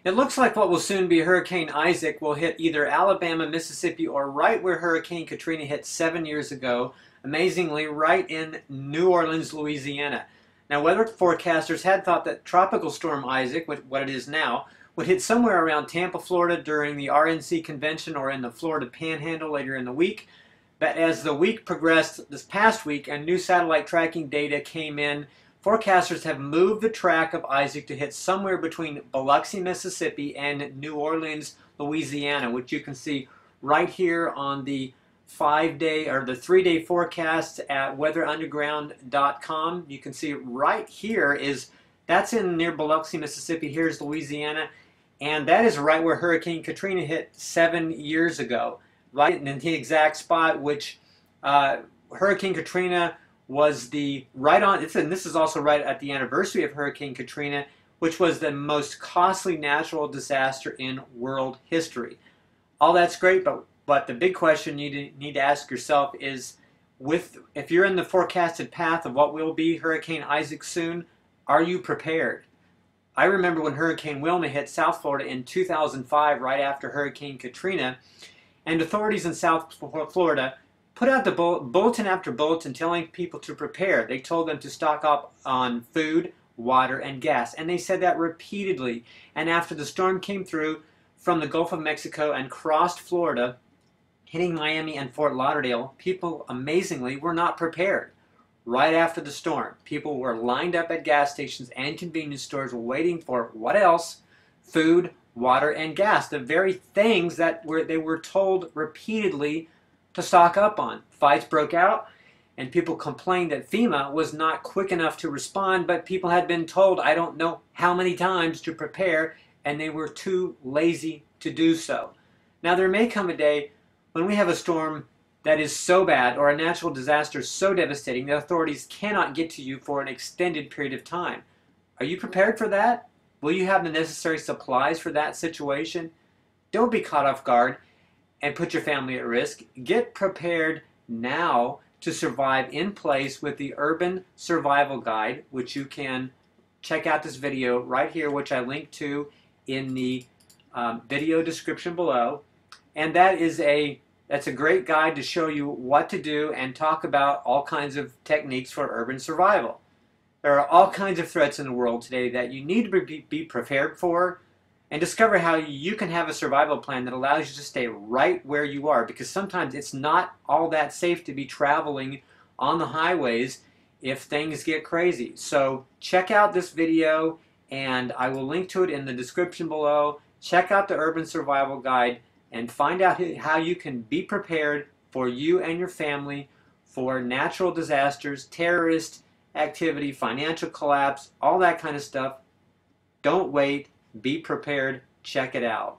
It looks like what will soon be Hurricane Isaac will hit either Alabama, Mississippi, or right where Hurricane Katrina hit 7 years ago, amazingly right in New Orleans, Louisiana. Now, weather forecasters had thought that Tropical Storm Isaac, what it is now, would hit somewhere around Tampa, Florida during the RNC Convention or in the Florida panhandle later in the week. But as the week progressed this past week and new satellite tracking data came in, forecasters have moved the track of Isaac to hit somewhere between Biloxi, Mississippi and New Orleans, Louisiana, which you can see right here on the 5-day or the 3-day forecast at weatherunderground.com. You can see right here that's in near Biloxi, Mississippi. Here's Louisiana, and that is right where Hurricane Katrina hit 7 years ago, right in the exact spot which Hurricane Katrina was and this is also right at the anniversary of Hurricane Katrina, which was the most costly natural disaster in world history. All that's great, but the big question you need to ask yourself is, if you're in the forecasted path of what will be Hurricane Isaac soon, are you prepared? I remember when Hurricane Wilma hit South Florida in 2005, right after Hurricane Katrina, and authorities in South Florida put out the bulletin after bulletin telling people to prepare. They told them to stock up on food, water, and gas. And they said that repeatedly. And after the storm came through from the Gulf of Mexico and crossed Florida, hitting Miami and Ft Lauderdale, people amazingly were not prepared. Right after the storm, people were lined up at gas stations and convenience stores waiting for what else? Food, water, and gas. The very things that they were told repeatedly to stock up on. Fights broke out, and people complained that FEMA was not quick enough to respond, but people had been told I don't know how many times to prepare, and they were too lazy to do so. Now, there may come a day when we have a storm that is so bad or a natural disaster so devastating that authorities cannot get to you for an extended period of time. Are you prepared for that? Will you have the necessary supplies for that situation? Don't be caught off guard and put your family at risk. Get prepared now to survive in place with the Urban Survival Guide, which you can check out this video right here, which I linked to in the video description below. And that's a great guide to show you what to do and talk about all kinds of techniques for urban survival. There are all kinds of threats in the world today that you need to be prepared for, and discover how you can have a survival plan that allows you to stay right where you are, because sometimes it's not all that safe to be traveling on the highways if things get crazy. So check out this video, and I will link to it in the description below. Check out the Urban Survival Guide and find out how you can be prepared for you and your family for natural disasters, terrorist activity, financial collapse, all that kind of stuff. Don't wait. Be prepared. Check it out.